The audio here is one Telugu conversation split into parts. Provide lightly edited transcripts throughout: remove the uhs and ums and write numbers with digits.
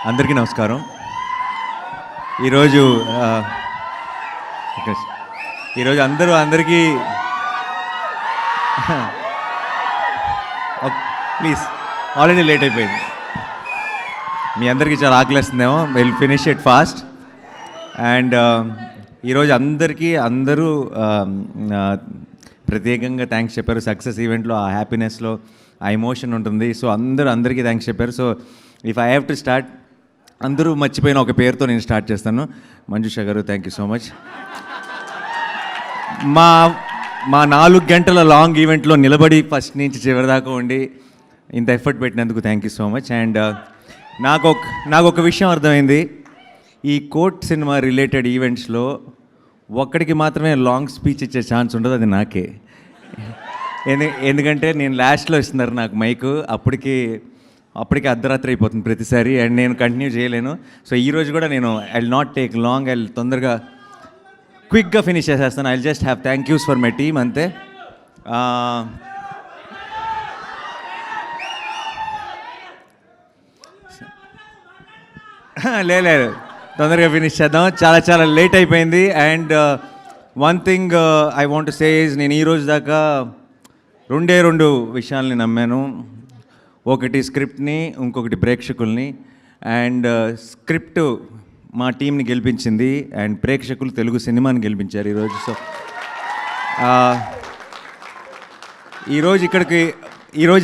అందరికీ నమస్కారం. ఈరోజు అందరికీ ప్లీజ్, ఆల్రెడీ లేట్ అయిపోయింది. మీ అందరికీ చాలా ఆకలిస్తుందేమో. Will finish it fast. And ఈరోజు అందరూ ప్రత్యేకంగా థ్యాంక్స్ చెప్పారు. సక్సెస్ ఈవెంట్లో ఆ హ్యాపీనెస్లో ఆ ఎమోషన్ ఉంటుంది. సో అందరికీ థ్యాంక్స్ చెప్పారు. So if I have to start, అందరూ మర్చిపోయిన ఒక పేరుతో నేను స్టార్ట్ చేస్తాను. మంజుష గారు, థ్యాంక్ యూ సో మచ్. మా 4 గంటల లాంగ్ ఈవెంట్లో నిలబడి ఫస్ట్ నుంచి చివరి దాకా ఉండి ఇంత ఎఫర్ట్ పెట్టినందుకు thank you so much. And నాకు ఒక విషయం అర్థమైంది. ఈ కోర్ట్ సినిమా రిలేటెడ్ ఈవెంట్స్లో ఒక్కడికి మాత్రమే లాంగ్ స్పీచ్ ఇచ్చే ఛాన్స్ ఉండదు, అది నాకే. ఎందుకంటే నేను లాస్ట్లో ఇస్తున్నారు నాకు మైకు, అప్పటికే అర్ధరాత్రి అయిపోతుంది ప్రతిసారి, అండ్ నేను కంటిన్యూ చేయలేను. సో ఈరోజు కూడా నేను I will not take long, I తొందరగా క్విక్గా ఫినిష్ చేసేస్తాను. I just have thank use for my team, అంతే. లేదు, తొందరగా ఫినిష్ చేద్దాం. చాలా లేట్ అయిపోయింది. And one thing I want to say is, నేను ఈరోజు దాకా రెండు విషయాల్ని నమ్మాను. ఒకటి స్క్రిప్ట్ని, ఇంకొకటి ప్రేక్షకుల్ని. అండ్ స్క్రిప్ట్ మా టీంని గెలిపించింది, అండ్ ప్రేక్షకులు తెలుగు సినిమాని గెలిపించారు ఈరోజు. సో ఈరోజు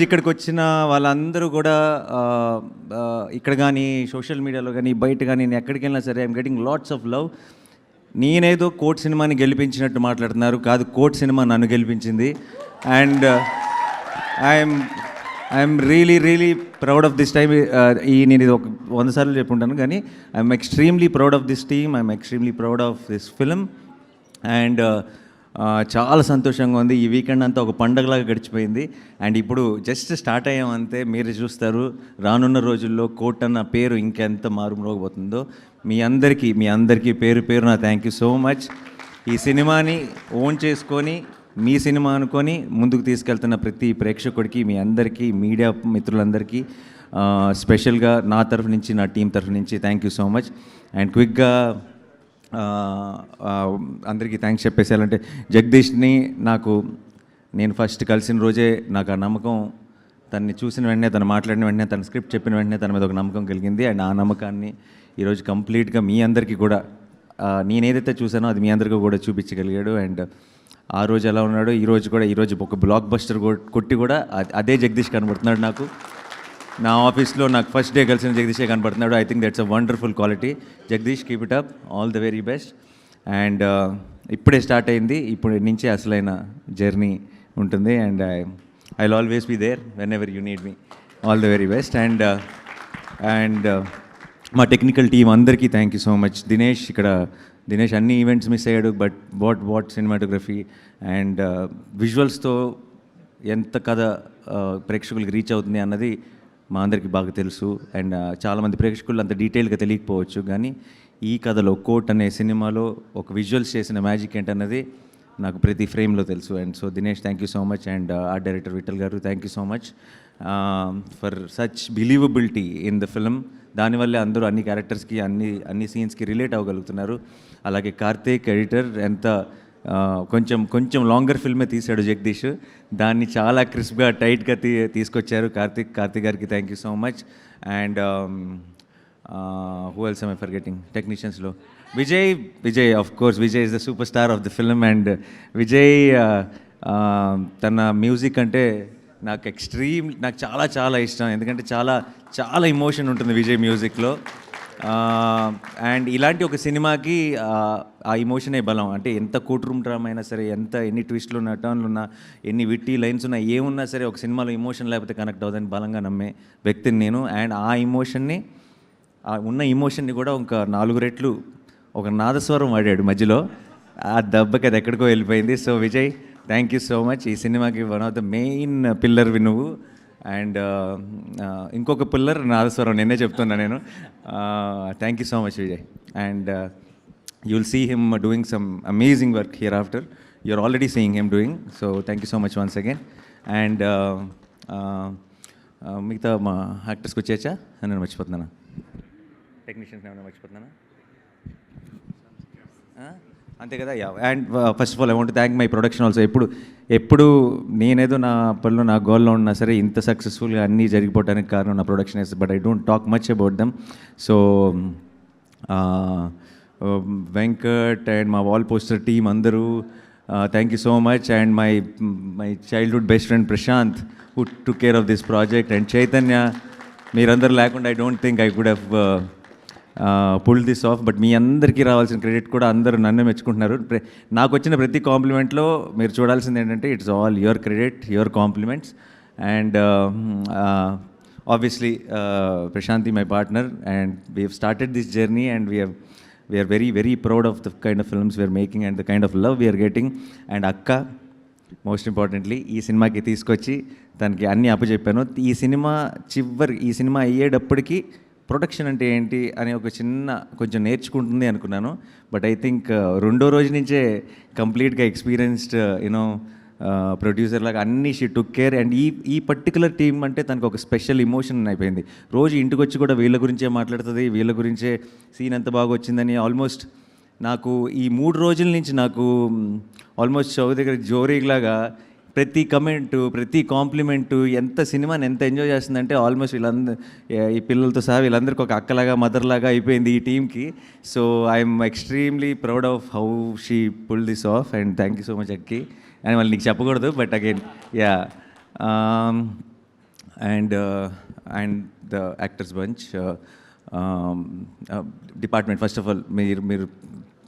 ఇక్కడికి వచ్చిన వాళ్ళందరూ కూడా ఇక్కడ కానీ సోషల్ మీడియాలో కానీ బయట కానీ నేను ఎక్కడికి వెళ్ళినా సరే I'm getting lots of love. నేనేదో కోర్ట్ సినిమాని గెలిపించినట్టు మాట్లాడుతున్నారు, కాదు, కోర్ట్ సినిమా నన్ను గెలిపించింది. And I'm really proud of this time. నేను ఇది ఒక 100 సార్లు చెప్పుంటాను, కానీ I'm extremely proud of this team, I'm extremely proud of this film. And చాలా సంతోషంగా ఉంది. ఈ వీకెండ్ అంతా ఒక పండగలాగా గడిచిపోయింది. అండ్ ఇప్పుడు జస్ట్ స్టార్ట్ అయ్యామంతే. మీరు చూస్తారు రానున్న రోజుల్లో కోర్ట్ అన్న పేరు ఇంకెంత మారుమోగబోతుందో. మీ అందరికీ పేరు నా థ్యాంక్ యూ సో మచ్. ఈ సినిమాని ఓన్ చేసుకొని మీ సినిమా అనుకొని ముందుకు తీసుకెళ్తున్న ప్రతి ప్రేక్షకుడికి, మీ అందరికీ, మీడియా మిత్రులందరికీ స్పెషల్గా నా తరఫు నుంచి, నా టీం తరఫు నుంచి thank you so much. And క్విక్గా అందరికీ థ్యాంక్స్ చెప్పేసేయాలంటే, జగదీష్ని నేను ఫస్ట్ కలిసిన రోజే నాకు ఆ నమ్మకం, తనని చూసిన వెంటనే, తను మాట్లాడిన వెంటనే, తన స్క్రిప్ట్ చెప్పిన వెంటనే తన మీద ఒక నమ్మకం కలిగింది. అండ్ ఆ నమ్మకాన్ని ఈరోజు కంప్లీట్గా మీ అందరికీ కూడా, నేనేదైతే చూసానో అది మీ అందరికీ కూడా చూపించగలిగాడు. అండ్ ఆ రోజు ఎలా ఉన్నాడో ఈరోజు ఒక బ్లాక్ బస్టర్ కొట్టి కూడా అదే జగదీష్ కనబడుతున్నాడు నాకు. నా ఆఫీస్లో నాకు ఫస్ట్ డే కలిసిన జగదీషే కనబడుతున్నాడు. I think that's a wonderful quality. Jagadish, keep it up, all the very best. And ఇప్పుడే స్టార్ట్ అయింది, ఇప్పుడు నుంచే అసలైన జర్నీ ఉంటుంది. And I will always be there whenever you need me. All the very best. And మా టెక్నికల్ టీం అందరికీ thank you so much. Dinesh అన్ని ఈవెంట్స్ మిస్ అయ్యాడు, బట్ వాట్ సినిమాటోగ్రఫీ అండ్ విజువల్స్తో ఎంత కథ ప్రేక్షకులకి రీచ్ అవుతుంది అన్నది మా అందరికీ బాగా తెలుసు. అండ్ చాలామంది ప్రేక్షకులు అంత డీటెయిల్గా తెలియకపోవచ్చు, కానీ ఈ కథలో కోర్ట్ అనే సినిమాలో ఒక విజువల్స్ చేసిన మ్యాజిక్ ఏంటన్నది నాకు ప్రతి ఫ్రేమ్లో తెలుసు. And so Dinesh, thank you so much. And art director Vithal garu, thank you so much for such believability in the film. దానివల్లే అందరూ అన్ని క్యారెక్టర్స్కి, అన్ని సీన్స్కి రిలేట్ అవ్వగలుగుతున్నారు. అలాగే కార్తీక్ ఎడిటర్, ఎంత కొంచెం లాంగర్ ఫిల్మే తీశాడు జగదీష్, దాన్ని చాలా క్రిస్ప్గా టైట్గా తీసుకొచ్చారు కార్తీక్ గారికి thank you so much. And who else I forgetting టెక్నీషియన్స్లో Vijay of course, Vijay is the super star of the film. And Vijay తన మ్యూజిక్ అంటే నాకు చాలా ఇష్టం, ఎందుకంటే చాలా ఎమోషన్ ఉంటుంది విజయ్ మ్యూజిక్లో. అండ్ ఇలాంటి ఒక సినిమాకి ఆ ఎమోషనే బలం. అంటే ఎంత కోర్ట్ డ్రామా అయినా సరే, ఎన్ని ట్విస్ట్లు ఉన్నా, టర్న్లు ఉన్నా, ఎన్ని విట్టి లైన్స్ ఉన్నా, ఏమున్నా సరే, ఒక సినిమాలో ఎమోషన్ లేకపోతే కనెక్ట్ అవుతుందని బలంగా నమ్మే వ్యక్తిని నేను. అండ్ ఉన్న ఎమోషన్ని కూడా ఒక 4 రెట్లు ఒక నాదస్వరం వాడాడు మధ్యలో, ఆ దెబ్బకి అది ఎక్కడికో వెళ్ళిపోయింది. So Vijay, thank you so much. ఈ సినిమాకి వన్ ఆఫ్ ద మెయిన్ పిల్లర్వి నువ్వు. అండ్ ఇంకొక పిల్లర్ నాదస్వరం, నిన్నే చెప్తున్నా నేను. Thank you so much Vijay. And you will see him doing some amazing work here after. you're already seeing him doing. So thank you so much once again. And మిగతా మా యాక్టర్స్కి వచ్చేచ్చా నేను మర్చిపోతున్నాను, టెక్నీషియన్స్ ఏమైనా మర్చిపోతున్నానా? అంతే కదా. And first of all I want thank my production also. ఎప్పుడు నేనేదో నా పనిలో నా గోల్లో ఉన్నా సరే ఇంత సక్సెస్ఫుల్గా అన్నీ జరిగిపోవడానికి కారణం నా production is. But I don't talk much about them. So Venkat and మా వాల్ పోస్టర్ టీమ్ అందరూ thank you so much. And my childhood best friend Prashanth who took care of this project. And Chaitanya, మీరందరూ లేకుండా I don't think I could have pull this off. But మీ అందరికీ రావాల్సిన క్రెడిట్ కూడా అందరూ నన్ను మెచ్చుకుంటున్నారు. నాకు వచ్చిన ప్రతి కాంప్లిమెంట్లో మీరు చూడాల్సింది ఏంటంటే it's all your credit, your compliments. And obviously Prashanti my partner, and we have started this journey and we are very very proud of the kind of films we are making and the kind of love we are getting. And అక్క మోస్ట్ ఇంపార్టెంట్లీ ఈ సినిమాకి తీసుకొచ్చి తనకి అన్నీ అప్పచెప్పాను. ఈ సినిమా అయ్యేటప్పటికి ప్రొడక్షన్ అంటే ఏంటి అని ఒక కొంచెం నేర్చుకుంటుంది అనుకున్నాను. బట్ ఐ థింక్ రెండో రోజు నుంచే కంప్లీట్గా ఎక్స్పీరియన్స్డ్ యూనో ప్రొడ్యూసర్ లాగా అన్నీ షీ టుక్ కేర్. అండ్ ఈ పర్టికులర్ టీమ్ అంటే తనకు ఒక స్పెషల్ ఇమోషన్ అయిపోయింది. రోజు ఇంటికి వచ్చి కూడా వీళ్ళ గురించే మాట్లాడుతుంది, వీళ్ళ గురించే సీన్ ఎంత బాగా వచ్చిందని. ఆల్మోస్ట్ నాకు ఈ 3 రోజుల నుంచి నాకు ఆల్మోస్ట్ చౌ దగ్గర జోరీలాగా ప్రతి కమెంటు, ప్రతి కాంప్లిమెంటు సినిమాని ఎంత ఎంజాయ్ చేస్తుందంటే ఆల్మోస్ట్ ఈ పిల్లలతో సహా వీళ్ళందరికీ ఒక అక్కలాగా మదర్లాగా అయిపోయింది ఈ టీమ్కి. So I'm extremely proud of how she pull this off. And thank you so much Akki. And మళ్ళీ నీకు చెప్పకూడదు, but again ya. And the actors bunch department, first of all మీరు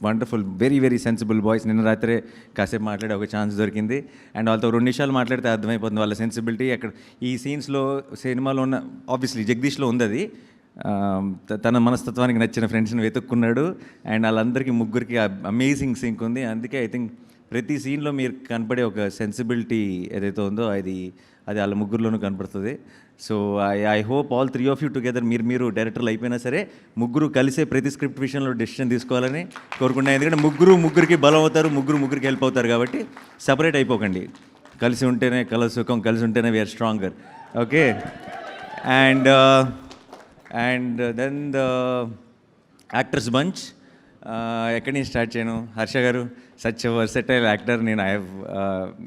wonderful, very very sensible boys. నిన్న రాత్రే కాసేపు మాట్లాడే ఒక ఛాన్స్ దొరికింది. అండ్ వాళ్ళతో 2 నిమిషాలు మాట్లాడితే అర్థమైపోతుంది వాళ్ళ సెన్సిబిలిటీ. అక్కడ ఈ సినిమాలో ఉన్న ఆబ్వియస్లీ జగదీష్లో ఉంది అది. తన మనస్తత్వానికి నచ్చిన ఫ్రెండ్స్ని వెతుక్కున్నాడు. అండ్ వాళ్ళందరికీ ముగ్గురికి అమేజింగ్ సింక్ ఉంది. అందుకే ఐ థింక్ ప్రతి సీన్లో మీరు కనపడే ఒక సెన్సిబిలిటీ ఏదైతే ఉందో అది వాళ్ళ ముగ్గురులోనూ కనపడుతుంది. So I hope all 3 of you together మీరు డైరెక్టర్లు అయిపోయినా సరే ముగ్గురు కలిసే ప్రతి స్క్రిప్ట్ విషయంలో డెసిషన్ తీసుకోవాలని కోరుకున్నాను. ఎందుకంటే ముగ్గురికి బలం అవుతారు, ముగ్గురికి హెల్ప్ అవుతారు. కాబట్టి సపరేట్ అయిపోకండి. కలిసి ఉంటేనే సుఖం, కలిసి ఉంటేనే we are stronger. Okay. And then the actors bunch. ఎక్కడి నుంచి స్టార్ట్ చేయను? హర్ష గారు సచ్ వర్సటైల్ యాక్టర్. నేను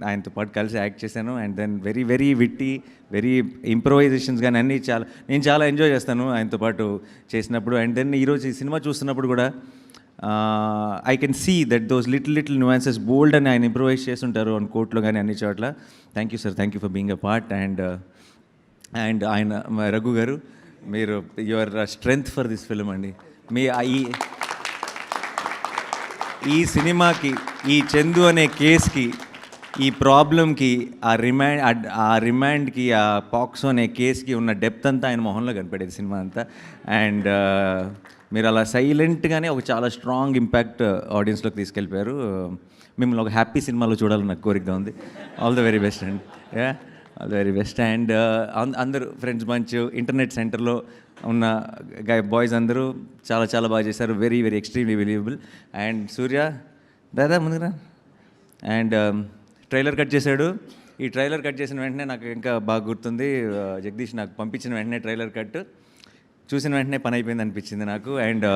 ఆయనతో పాటు కలిసి యాక్ట్ చేశాను. And then very very witty, very improvisations కానీ అన్నీ నేను చాలా ఎంజాయ్ చేస్తాను ఆయనతో పాటు చేసినప్పుడు. అండ్ దెన్ ఈరోజు ఈ సినిమా చూస్తున్నప్పుడు కూడా I can see that those little nuances bold అని ఆయన ఇంప్రొవైజ్ చేస్తుంటారు అని కోర్టులో కానీ అన్ని చోట్ల. Thank you sir, thank you for being a part. And ఆయన రఘు గారు, మీరు your strength for this film అండి. ఈ సినిమాకి, ఈ చందు అనే కేస్కి, ఈ ప్రాబ్లంకి, ఆ రిమాండ్కి, ఆ పాక్సో అనే కేస్కి ఉన్న డెప్త్ అంతా ఆయన మొహంలో కనపడేది సినిమా అంతా. అండ్ మీరు అలా సైలెంట్గానే ఒక చాలా స్ట్రాంగ్ ఇంపాక్ట్ ఆడియన్స్లోకి తీసుకెళ్ళిపోయారు. మిమ్మల్ని ఒక హ్యాపీ సినిమాలో చూడాలని నాకు కోరికగా ఉంది. All the very best and all the very best. And అందరూ ఫ్రెండ్స్ బంచ్, ఇంటర్నెట్ సెంటర్లో ఉన్న బాయ్స్ అందరూ చాలా చాలా బాగా చేశారు. Very very extremely believable. And Surya dada ముందుగా అండ్ ట్రైలర్ కట్ చేశాడు. ఈ ట్రైలర్ కట్ చేసిన వెంటనే నాకు ఇంకా బాగా గుర్తుంది, జగదీష్ నాకు పంపించిన వెంటనే ట్రైలర్ కట్ చూసిన వెంటనే పని అయిపోయింది అనిపించింది నాకు. అండ్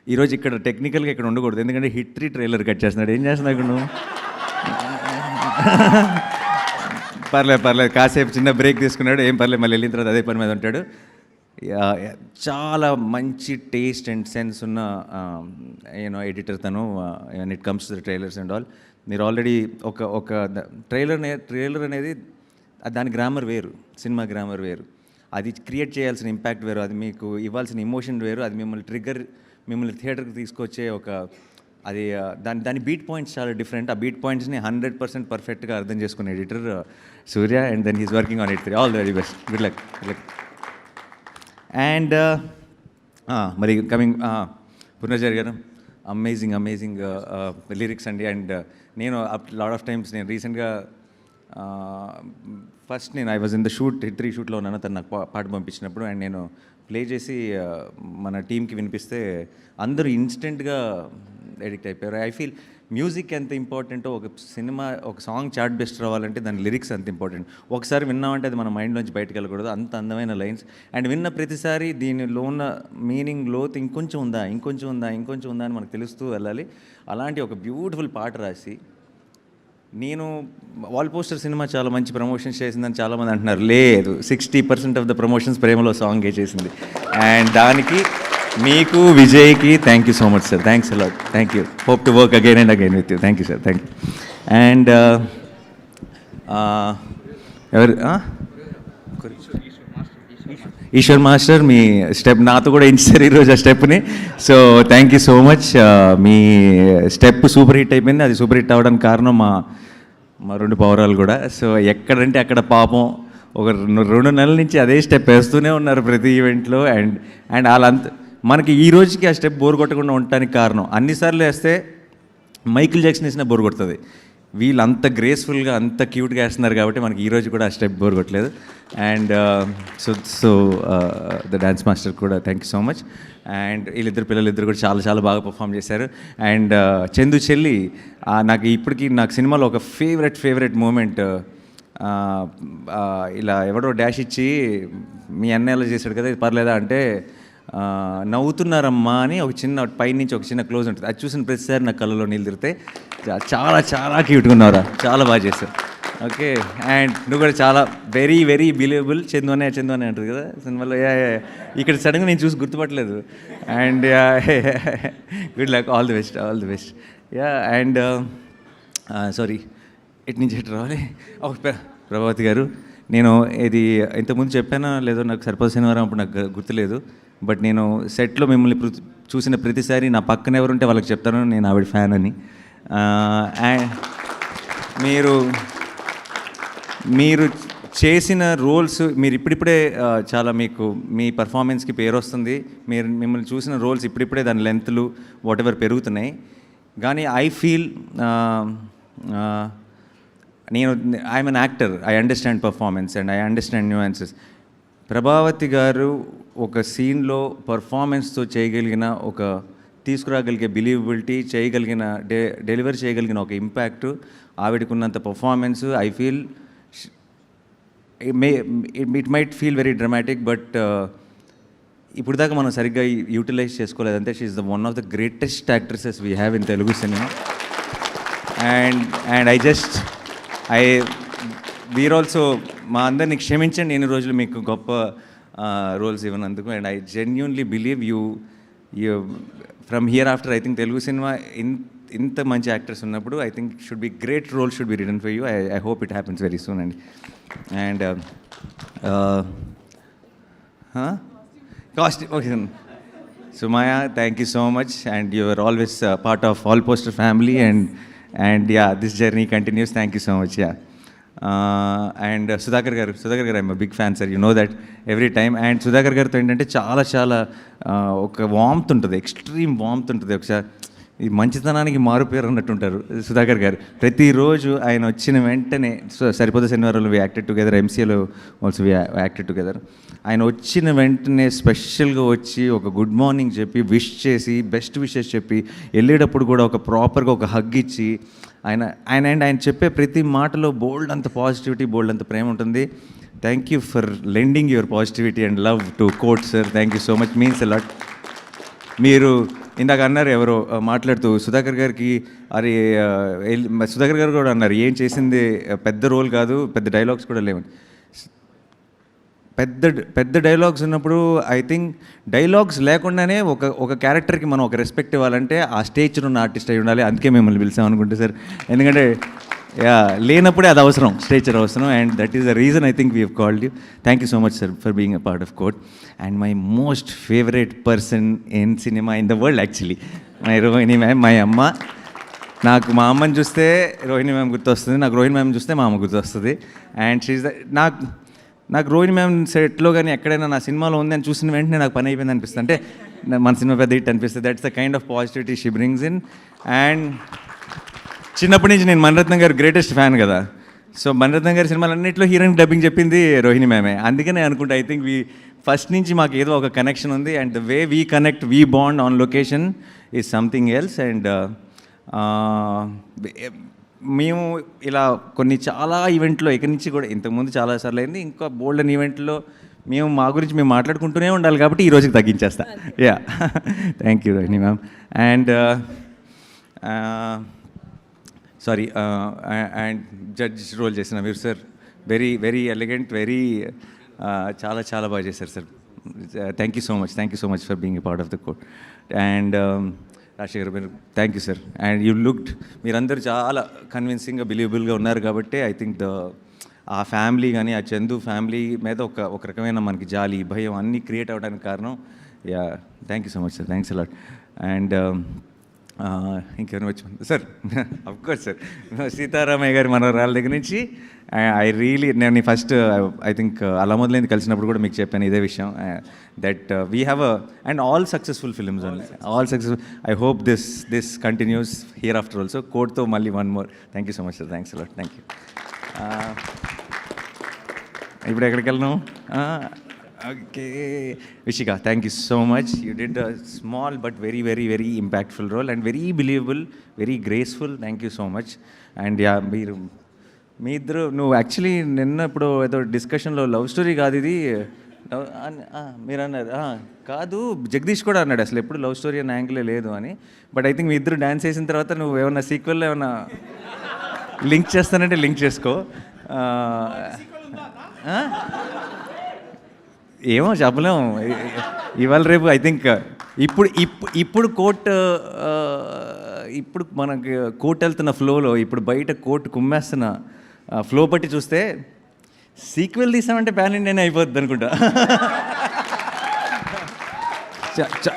ఈరోజు ఇక్కడ టెక్నికల్గా ఇక్కడ ఉండకూడదు, ఎందుకంటే హిట్ 3 ట్రైలర్ కట్ చేస్తున్నాడు. ఏం చేస్తున్నావు ఇక్కడ నువ్వు? పర్లేదు కాసేపు చిన్న బ్రేక్ తీసుకున్నాడు, ఏం పర్లేదు, మళ్ళీ వెళ్ళిన తర్వాత అదే పని మీద ఉంటాడు. చాలా మంచి టేస్ట్ అండ్ సెన్స్ ఉన్న ఎడిటర్ తను and it comes to the trailers and all. మీరు ఆల్రెడీ ఒక ట్రైలర్ అనేది దాని గ్రామర్ వేరు, సినిమా గ్రామర్ వేరు, అది క్రియేట్ చేయాల్సిన ఇంపాక్ట్ వేరు, అది మీకు ఇవ్వాల్సిన ఎమోషన్ వేరు, అది మిమ్మల్ని థియేటర్కి తీసుకొచ్చే అది దాని బీట్ పాయింట్స్ చాలా డిఫరెంట్. ఆ బీట్ పాయింట్స్ని 100% పర్ఫెక్ట్గా అర్థం చేసుకునే editor Surya. And then he's working on it. All the very best, good luck. And మరి కమింగ్ పూర్ణాచారి గారు, అమేజింగ్ లిరిక్స్ అండి. అండ్ నేను లాట్ ఆఫ్ టైమ్స్ నేను రీసెంట్గా first I was in the hit 3 షూట్లో ఉన్నాను. తను నాకు పాట పంపించినప్పుడు అండ్ నేను ప్లే చేసి మన టీంకి వినిపిస్తే అందరూ ఇన్స్టెంట్గా ఎడిక్ట్ అయిపోయారు. ఐ ఫీల్ మ్యూజిక్ ఎంత ఇంపార్టెంటో ఒక సాంగ్ చార్ట్ బెస్ట్ రావాలంటే దాని లిరిక్స్ అంత ఇంపార్టెంట్. ఒకసారి విన్నామంటే అది మన మైండ్లోంచి బయటకు వెళ్ళకూడదు, అంత అందమైన లైన్స్. అండ్ విన్న ప్రతిసారి దీనిలో ఉన్న మీనింగ్ లోతు ఇంకొంచెం ఉందా అని మనకు తెలుస్తూ వెళ్ళాలి. అలాంటి ఒక బ్యూటిఫుల్ పాట రాసి నేను వాల్ పోస్టర్ సినిమా చాలా మంచి ప్రమోషన్స్ చేసిందని చాలామంది అంటున్నారు. లేదు, 60% ఆఫ్ ద ప్రమోషన్స్ ప్రేమలో సాంగే చేసింది. అండ్ దానికి మీకు విజయ్కి thank you so much sir. Thanks a lot. Thank you. Hope to work again and again with you. Thank you sir. Thank you. And ఎవరు ఈశ్వర్ మాస్టర్ మీ స్టెప్ నాతో కూడా ఇచ్చారు ఈరోజు ఆ stepney. So thank you so much. Me step super hit అయిపోయింది. అది సూపర్ హిట్ అవ్వడానికి కారణం మా 2 పౌరాలు కూడా. సో ఎక్కడంటే అక్కడ పాపం ఒక 2 నెలల నుంచి అదే స్టెప్ వేస్తూనే ఉన్నారు ప్రతి ఈవెంట్లో. అండ్ వాళ్ళంత మనకి ఈ రోజుకి ఆ స్టెప్ బోర్ కొట్టకుండా ఉండటానికి కారణం, అన్నిసార్లు వేస్తే మైకిల్ జాక్సన్ వేసినా బోర్ కొడుతుంది, వీళ్ళు అంత గ్రేస్ఫుల్గా అంత క్యూట్గా వేస్తున్నారు కాబట్టి మనకి ఈరోజు కూడా ఆ స్టెప్ బోర్ కొట్టలేదు. And so the dance master కూడా thank you so much. And పిల్లలిద్దరు కూడా చాలా చాలా బాగా పర్ఫామ్ చేశారు. అండ్ చందు చెల్లి నాకు ఇప్పటికీ నాకు సినిమాలో ఒక ఫేవరెట్ మూమెంట్, ఇలా ఎవడో డాష్ ఇచ్చి మీ అన్న ఎలా చేశాడు కదా ఇది పర్లేదా అంటే నవ్వుతున్నారమ్మా అని ఒక చిన్న పైనుంచి ఒక చిన్న క్లోజ్ ఉంటుంది. అది చూసిన ప్రతిసారి నా కళ్ళలో నీళ్ళు తిరుగుతాయి. చాలా చాలా క్యూట్గా ఉన్నారా, చాలా బాగా చేశారు. ఓకే. అండ్ నువ్వు కూడా చాలా వెరీ బిలీవబుల్. చందు అనే అంటుంది కదా సినిమాలో. ఇక్కడ సడన్గా నేను చూసి గుర్తుపట్టలేదు. And good luck, all the best. Ya. And sorry, ఇటు నుంచి ఎటు రావాలి. ప్రభావతి గారు, నేను ఇది ఇంతకుముందు చెప్పానో లేదో నాకు సరిపోదు శనివారం అప్పుడు నాకు గుర్తులేదు. బట్ నేను సెట్లో మిమ్మల్ని చూసిన ప్రతిసారి నా పక్కన ఎవరుంటే వాళ్ళకి చెప్తాను నేను ఆవిడ ఫ్యాన్ అని. మీరు చేసిన రోల్స్ మీరు ఇప్పుడిప్పుడే చాలా మీ పర్ఫార్మెన్స్కి పేరు వస్తుంది. మిమ్మల్ని చూసిన రోల్స్ ఇప్పుడిప్పుడే దాని లెంత్లు వాట్ ఎవర్ పెరుగుతున్నాయి. కానీ I feel I'm an actor, I understand performance and I understand nuances. Prabhavati గారు ఒక సీన్లో పర్ఫార్మెన్స్తో చేయగలిగిన తీసుకురాగలిగే బిలీవబిలిటీ, డెలివరీ చేయగలిగిన ఒక ఇంపాక్ట్, ఆవిడకున్నంత performance I feel it might feel very dramatic. But ఇప్పుడు దాకా మనం సరిగ్గా యూటిలైజ్ చేసుకోలేదంటే she is the one of the greatest actresses we have in Telugu cinema. And we're also మా అందరిని క్షమించండి ఎన్ని రోజులు మీకు గొప్ప రోల్స్ ఇవ్వనందుకు. And I genuinely believe you from here after I think Telugu cinema ఇంత మంచి యాక్టర్స్ ఉన్నప్పుడు I think should be great role should be written for you. I hope it happens very soon అండి. And cast okay Sumaya, thank you so much, and you are always part of All Poster family, and yeah, this journey continues. Thank you so much. Yeah. And Sudhakar garu, I'm a big fan, sir. You know that every time. And Sudhakar garu to ఏంటంటే చాలా ఒక వార్మ్త్ ఉంటుంది, ఎక్స్ట్రీమ్ వార్మ్త్ ఉంటుంది. ఒకసారి ఈ మంచితనానికి మారుపేరు అన్నట్టుంటారు సుధాకర్ గారు. ప్రతిరోజు ఆయన వచ్చిన వెంటనే సరిపోతే శనివారంలో వి యాక్టెడ్ టుగెదర్, ఎంసీఏలో ఆల్సో వి యాక్టెడ్ టుగెదర్. ఆయన వచ్చిన వెంటనే స్పెషల్గా వచ్చి ఒక గుడ్ మార్నింగ్ చెప్పి విష్ చేసి బెస్ట్ విషెస్ చెప్పి వెళ్ళేటప్పుడు కూడా ఒక ప్రాపర్గా ఒక హగ్ ఇచ్చి ఆయన చెప్పే ప్రతి మాటలో బోల్డ్ అంత పాజిటివిటీ, బోల్డ్ అంత ప్రేమ ఉంటుంది. Thank you for lending your positivity and love to Court sir. Thank you so much, means a lot. మీరు ఇందాక అన్నారు ఎవరో మాట్లాడుతూ సుధాకర్ గారికి, అరే సుధాకర్ గారు కూడా అన్నారు ఏం చేసింది పెద్ద రోల్ కాదు, పెద్ద డైలాగ్స్ కూడా లేవని. పెద్ద డైలాగ్స్ ఉన్నప్పుడు ఐ థింక్ డైలాగ్స్ లేకుండానే ఒక క్యారెక్టర్కి మనం ఒక రెస్పెక్ట్ ఇవ్వాలంటే ఆ స్టేజ్లో ఉన్న ఆర్టిస్ట్ అయి ఉండాలి. అందుకే మిమ్మల్ని పిలిచాం అనుకుంటే సార్, ఎందుకంటే లేనప్పుడే అది అవసరం, స్టేచర్ అవసరం. And that is the reason I think we have called you. Thank you so much sir for being a part of Court. And my most favourite person in cinema in the world actually my Rohini ma'am, my అమ్మ. నాకు మా అమ్మని చూస్తే రోహిణి మ్యామ్ గుర్తొస్తుంది, నాకు రోహిణి మ్యామ్ చూస్తే మా అమ్మ గుర్తొస్తుంది. అండ్ షీఈ్ నాకు రోహిణి మ్యామ్ సెట్లో కానీ ఎక్కడైనా నా సినిమాలో ఉంది అని చూసిన వెంటనే నాకు పని అయిపోయింది అనిపిస్తుంది, అంటే మన సినిమా పెద్ద హిట్ అనిపిస్తుంది. That's the kind of positivity she brings in. And చిన్నప్పటి నుంచి నేను మణిరత్నం గారు గ్రేటెస్ట్ ఫ్యాన్ కదా, సో మణిరత్నం గారి సినిమాలన్నింటిలో హీరోయిన్ డబ్బింగ్ చెప్పింది రోహిణి మ్యామే. అందుకనే అనుకుంటా ఐ థింక్ ఫస్ట్ నుంచి మాకు ఏదో ఒక కనెక్షన్ ఉంది. And the way we connect, we bond on location is something else. And మేము ఇలా కొన్ని చాలా ఈవెంట్లో ఇక్కడి నుంచి కూడా ఇంతకుముందు చాలాసార్లు అయింది, ఇంకా బోల్డెన్ ఈవెంట్లో మేము మా గురించి మేము మాట్లాడుకుంటూనే ఉండాలి కాబట్టి ఈ రోజుకి తగ్గించేస్తా. Ya, thank you Rohini ma'am. And sorry, and judge role చేసిన మీరు sir, very very elegant, very చాలా చాలా బాగా చేశారు sir. Thank you so much for being a part of the Court. And Rajasekhar మీరు thank you sir. And you looked, మీరందరూ చాలా కన్విన్సింగ్గా బిలీవబుల్గా ఉన్నారు కాబట్టి ఐ థింక్ ఆ ఫ్యామిలీ కానీ ఆ చందు ఫ్యామిలీ మీద ఒక రకమైన మనకి జాలి, భయం అన్నీ క్రియేట్ అవ్వడానికి కారణం. Yeah, thank you so much sir, thanks allot. And ఇంకెవరు వచ్చి సార్, అఫ్కోర్స్ సార్, సీతారామయ్య గారి మనవరాల దగ్గర నుంచి ఐ రియలీ, నేను ఫస్ట్ ఐ థింక్ అలా మొదలైంది కలిసినప్పుడు కూడా మీకు చెప్పాను ఇదే విషయం, that we have and all successful films only, all successful. I hope this continues here after also. కోర్ట్తో మళ్ళీ one more. Thank you so much sir, thanks a lot, thank you. ఇప్పుడు ఎక్కడికి వెళ్ళను? Okay, Vishika, thank you so much. You did a small but very very very impactful role and very believable, very graceful. Thank you so much. And ya, మీ ఇద్దరు, నువ్వు యాక్చువల్లీ నిన్న ఇప్పుడు ఏదో డిస్కషన్లో లవ్ స్టోరీ కాదు ఇది మీరు అన్నారు, కాదు జగదీష్ కూడా అన్నాడు అసలు ఎప్పుడు లవ్ స్టోరీ అనే యాంగిలే లేదు అని. బట్ ఐ థింక్ మీ ఇద్దరు డ్యాన్స్ చేసిన తర్వాత నువ్వు ఏమన్నా సీక్వెల్లో ఏమన్నా లింక్ చేస్తానంటే లింక్ చేసుకో. ఏమో చెప్పలేము, ఇవాళ రేపు ఐ థింక్ ఇప్పుడు ఇప్పుడు మనకి కోర్టు వెళ్తున్న ఫ్లోలో, ఇప్పుడు బయట కోర్టు కుమ్మేస్తున్న ఫ్లో బట్టి చూస్తే సీక్వెల్ తీసామంటే ప్యాన్ ఇండియా అయిపోద్ది అనుకుంటా.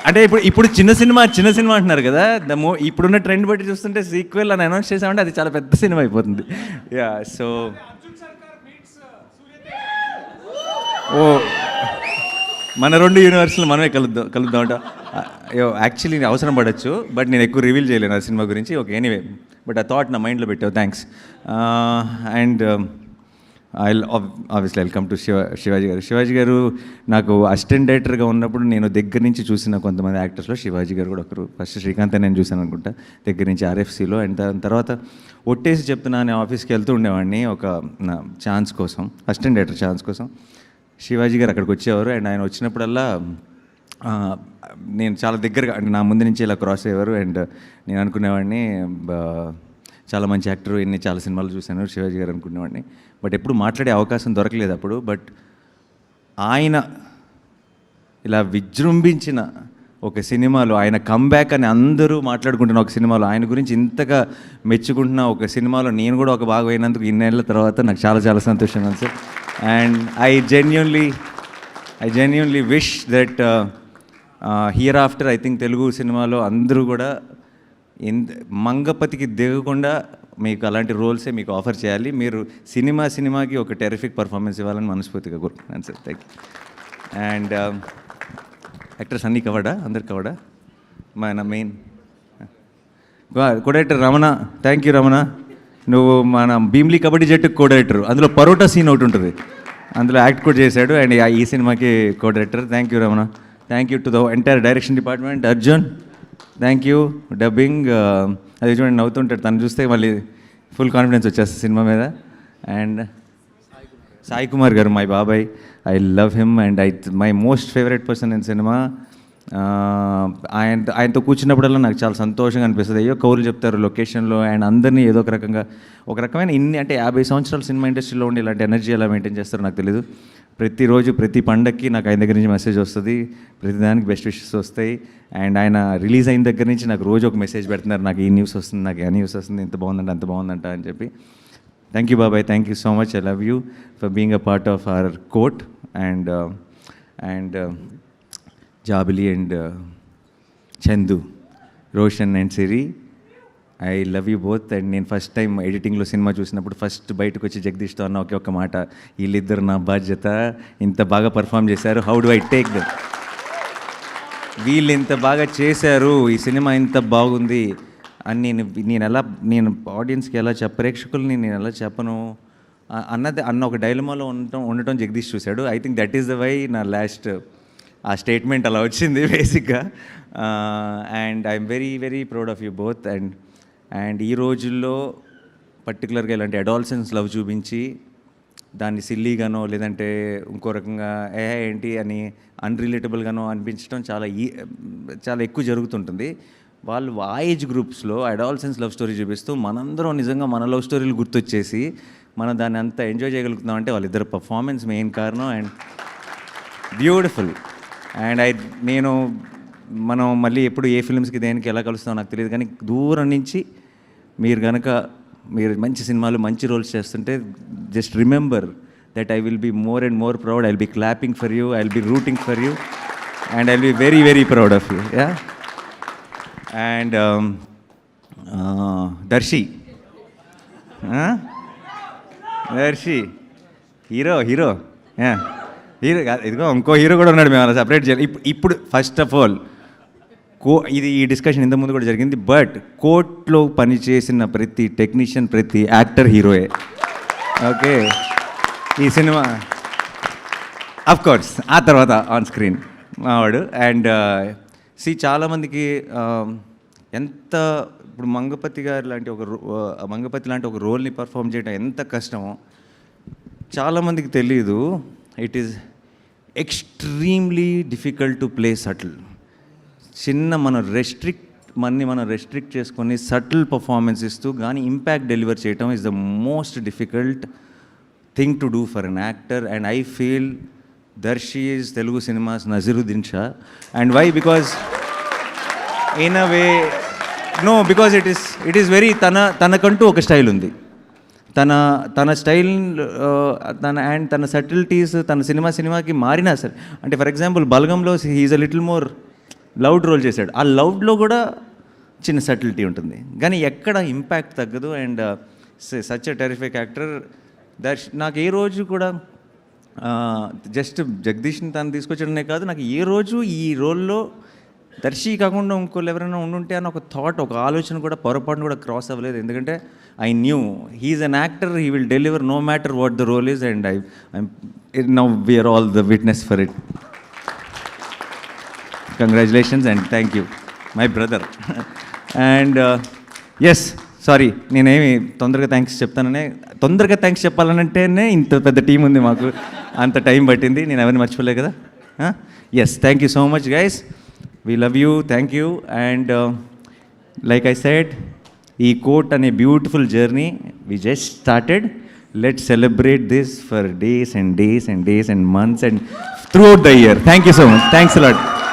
అంటే ఇప్పుడు చిన్న సినిమా అంటున్నారు కదా, ఇప్పుడున్న ట్రెండ్ బట్టి చూస్తుంటే సీక్వెల్ అని అనౌన్స్ చేసామంటే అది చాలా పెద్ద సినిమా అయిపోతుంది. యా, సో ఓ మన రెండు యూనివర్స్లు మనమే కలుద్దామంట. యాక్చువల్లీ అవసరం పడవచ్చు, బట్ నేను ఎక్కువ రివీల్ చేయలేను ఆ సినిమా గురించి. ఓకే, ఎనీవే, బట్ ఆ థాట్ నా మైండ్లో పెట్టావు, thanks. And obviously welcome to Shivaji గారు నాకు అసిస్టెంట్ డైరెక్టర్గా ఉన్నప్పుడు నేను దగ్గర నుంచి చూసిన కొంతమంది యాక్టర్స్లో శివాజీ గారు కూడా ఒకరు. ఫస్ట్ శ్రీకాంత్ నేను చూశాను అనుకుంటా దగ్గర నుంచి ఆర్ఎఫ్సీలో. అండ్ దాని తర్వాత ఒట్టేసి చెప్తున్నా నేను ఆఫీస్కి వెళ్తూ ఉండేవాడిని ఒక ఛాన్స్ కోసం, అసిస్టెంట్ డైరెక్టర్ ఛాన్స్ కోసం. శివాజీ గారు అక్కడికి వచ్చేవారు అండ్ ఆయన వచ్చినప్పుడల్లా నేను చాలా దగ్గరగా, అంటే నా ముందు నుంచి ఇలా క్రాస్ అయ్యేవారు. అండ్ నేను అనుకునేవాడిని చాలా మంచి యాక్టర్, ఎన్ని చాలా సినిమాలు చూశాను శివాజీ గారు అనుకునేవాడిని. బట్ ఎప్పుడు మాట్లాడే అవకాశం దొరకలేదు అప్పుడు. బట్ ఆయన ఇలా విజృంభించిన ఒక సినిమాలో, ఆయన కంబ్యాక్ అని అందరూ మాట్లాడుకుంటున్న ఒక సినిమాలో, ఆయన గురించి ఇంతగా మెచ్చుకుంటున్న ఒక సినిమాలో నేను కూడా ఒక భాగం అయినందుకు ఇన్నేళ్ల తర్వాత నాకు చాలా చాలా సంతోషంగా ఉంది sir. And I genuinely wish that here after I think Telugu సినిమాలో అందరూ కూడా మంగపతికి దిగకుండా మీకు అలాంటి రోల్సే మీకు ఆఫర్ చేయాలి. మీరు సినిమాకి ఒక టెరిఫిక్ పర్ఫార్మెన్స్ ఇవ్వాలని మనస్ఫూర్తిగా కోరుకుంటున్నాను sir. Thank you. And actors అన్నీ కవర్డా, అందరు కవర్డా? మన main co-director Ramana, thank you Ramana. నువ్వు మన భీమ్లీ కబడ్డీ జట్టుకు కోడైరెక్టర్, అందులో పరోటా సీన్ ఒకటి ఉంటుంది, అందులో యాక్ట్ కూడా చేశాడు. అండ్ ఈ సినిమాకి co-director. Thank you Ramana. Thank you to the entire direction department. Arjun, thank you. Dubbing, అది చూడండి నవ్వుతుంటాడు, తను చూస్తే మళ్ళీ ఫుల్ కాన్ఫిడెన్స్ వచ్చేస్తుంది సినిమా మీద. అండ్ సాయి కుమార్ గారు, మై బాబాయ్, I love him and my most favourite person in cinema. ఆయనతో కూర్చున్నప్పుడల్లా నాకు చాలా సంతోషంగా అనిపిస్తుంది. అయ్యో కౌలు చెప్తారు లొకేషన్లో, అండ్ అందరినీ ఏదో ఒక రకమైన అంటే 50 సంవత్సరాల సినిమా ఇండస్ట్రీలో ఉండి ఇలాంటి ఎనర్జీ ఎలా మెయింటైన్ చేస్తారో నాకు తెలీదు. ప్రతిరోజు ప్రతి పండగకి నాకు ఆయన దగ్గర నుంచి మెసేజ్ వస్తుంది, ప్రతిదానికి బెస్ట్ విషెస్ వస్తాయి. అండ్ ఆయన రిలీజ్ అయిన దగ్గర నుంచి నాకు రోజు ఒక మెసేజ్ పెడుతున్నారు, నాకు ఈ న్యూస్ వస్తుంది, నాకు ఆ న్యూస్ వస్తుంది, ఇంత బాగుందంట అంత బాగుందంట అని చెప్పి. థ్యాంక్ యూ బాబాయ్, thank you so much. I love you for being a part of our Court. And Jabili and Chandu, Roshan and Siri, I love you both. And నేను ఫస్ట్ టైం ఎడిటింగ్లో సినిమా చూసినప్పుడు ఫస్ట్ బయటకు వచ్చి జగదీష్తో అన్న ఒకే మాట, వీళ్ళిద్దరు నా బాధ్యత, ఇంత బాగా పర్ఫామ్ చేశారు, how do I take them, వీళ్ళు ఇంత బాగా చేశారు, ఈ సినిమా ఇంత బాగుంది అని నేను ఆడియన్స్కి ఎలా ప్రేక్షకుల్ని నేను ఎలా చెప్పను అన్న ఒక డైలమాలో ఉండటం జగదీష్ చూశాడు. I think that is the why నా లాస్ట్ ఆ స్టేట్మెంట్ అలా వచ్చింది బేసిక్గా. And I'm very very proud of you both. అండ్ ఈ రోజుల్లో పర్టికులర్గా ఇలాంటి అడాల్సెన్స్ లవ్ చూపించి దాన్ని సిల్లీగానో లేదంటే ఇంకో రకంగా ఏంటి అని అన్రిలేటబుల్గానో అనిపించడం చాలా ఎక్కువ జరుగుతుంటుంది. వాళ్ళు ఆ ఏజ్ గ్రూప్స్లో అడాల్సెన్స్ లవ్ స్టోరీ చూపిస్తూ మనందరం నిజంగా మన లవ్ స్టోరీలు గుర్తొచ్చేసి మనం దాన్ని అంతా ఎంజాయ్ చేయగలుగుతున్నాం అంటే వాళ్ళిద్దరు పర్ఫార్మెన్స్ మెయిన్ కారణం. And beautiful. అండ్ మనం మళ్ళీ ఎప్పుడు ఏ ఫిల్మ్స్కి దేనికి ఎలా కలుస్తామో నాకు తెలియదు, కానీ దూరం నుంచి మీరు మంచి సినిమాలు మంచి రోల్స్ చేస్తుంటే just remember that I will be more and more proud. I will be clapping for you, I will be rooting for you, and I will be very very proud of you. Yeah. And Darshi hero hero ఇదిగో ఇంకో హీరో కూడా ఉన్నాడు, మేము అలా సపరేట్ చేయాలి. ఇప్పుడు ఫస్ట్ ఆఫ్ ఆల్ ఈ డిస్కషన్ ఇంతకుముందు కూడా జరిగింది, బట్ కోర్ట్లో పనిచేసిన ప్రతి టెక్నీషియన్ ప్రతి యాక్టర్ హీరోయే. ఓకే, ఈ సినిమా అఫ్ కోర్స్ ఆ తర్వాత ఆన్ స్క్రీన్ మావాడు. అండ్ చాలామందికి ఎంత ఇప్పుడు మంగపతి లాంటి ఒక రోల్ని పర్ఫామ్ చేయడం ఎంత కష్టమో చాలామందికి తెలీదు. It is extremely difficult to play subtle. మనం రెస్ట్రిక్ట్ చేసుకొని సటిల్ పర్ఫార్మెన్స్ ఇస్తూ కానీ ఇంపాక్ట్ డెలివర్ చేయటం is the most difficult thing to do for an actor. And I feel Darshi is Telugu cinema's Naseeruddin Shah. And why? Because in a way because it is very తనకంటూ ఒక స్టైల్ ఉంది. తన స్టైల్ తన సటిల్టీస్ తన సినిమాకి మారినా సరే, అంటే ఫర్ ఎగ్జాంపుల్ బల్గంలో he is a little more loud role చేశాడు. ఆ లౌడ్లో కూడా చిన్న సటిలిటీ ఉంటుంది, కానీ ఎక్కడ ఇంపాక్ట్ తగ్గదు. And such a terrific actor నాకు ఏ రోజు కూడా జస్ట్ జగదీష్ని తను తీసుకొచ్చడమే కాదు, నాకు ఏ రోజు ఈ రోల్లో దర్శి కాకుండా ఇంకోళ్ళు ఎవరైనా ఉండుంటే అని ఒక థాట్, ఒక ఆలోచన కూడా పొరపాటును కూడా క్రాస్ అవ్వలేదు. ఎందుకంటే I knew he's an actor, he will deliver no matter what the role is. And now we're all the witness for it. Congratulations and thank you my brother. And yes, sorry నేనేమి తొందరగా థ్యాంక్స్ చెప్పాలనంటేనే ఇంత పెద్ద టీం ఉంది మాకు, అంత టైం పట్టింది. నేను ఎవరిని మర్చిపోలే కదా. Yes, thank you so much guys. We love you, thank you. And like I said, ee court ane beautiful journey we just started. Let's celebrate this for days and days and days and months and throughout the year. Thank you so much. Thanks a lot.